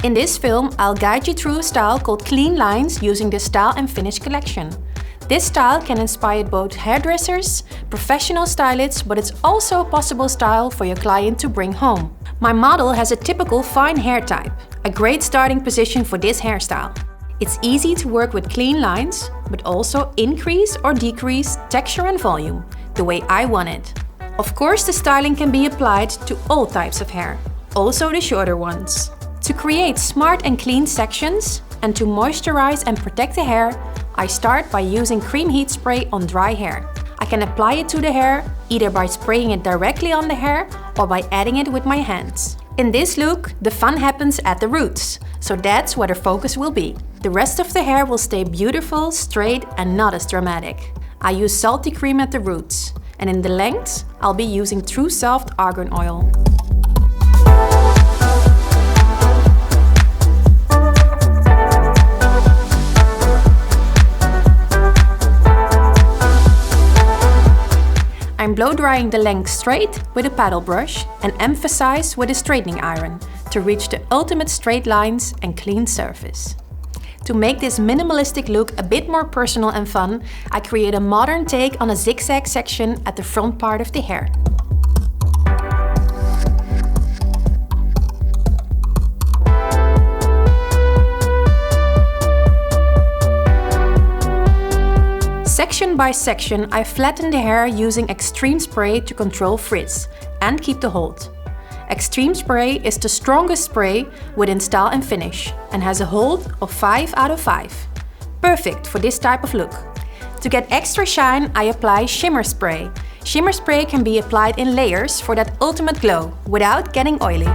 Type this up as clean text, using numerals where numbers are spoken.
In this film, I'll guide you through a style called clean lines using the Style and Finish collection. This style can inspire both hairdressers, professional stylists, but it's also a possible style for your client to bring home. My model has a typical fine hair type, a great starting position for this hairstyle. It's easy to work with clean lines, but also increase or decrease texture and volume, the way I want it. Of course, the styling can be applied to all types of hair, also the shorter ones. To create smart and clean sections and to moisturize and protect the hair, I start by using cream heat spray on dry hair. I can apply it to the hair either by spraying it directly on the hair or by adding it with my hands. In this look, the fun happens at the roots, so that's where the focus will be. The rest of the hair will stay beautiful, straight and not as dramatic. I use salty cream at the roots, and in the lengths, I'll be using True Soft Argan Oil. I'm blow drying the length straight with a paddle brush and emphasize with a straightening iron to reach the ultimate straight lines and clean surface. To make this minimalistic look a bit more personal and fun, I create a modern take on a zigzag section at the front part of the hair. Section by section, I flatten the hair using Extreme Spray to control frizz and keep the hold. Extreme Spray is the strongest spray within Style and Finish and has a hold of 5 out of 5. Perfect for this type of look. To get extra shine, I apply Shimmer Spray. Shimmer Spray can be applied in layers for that ultimate glow without getting oily.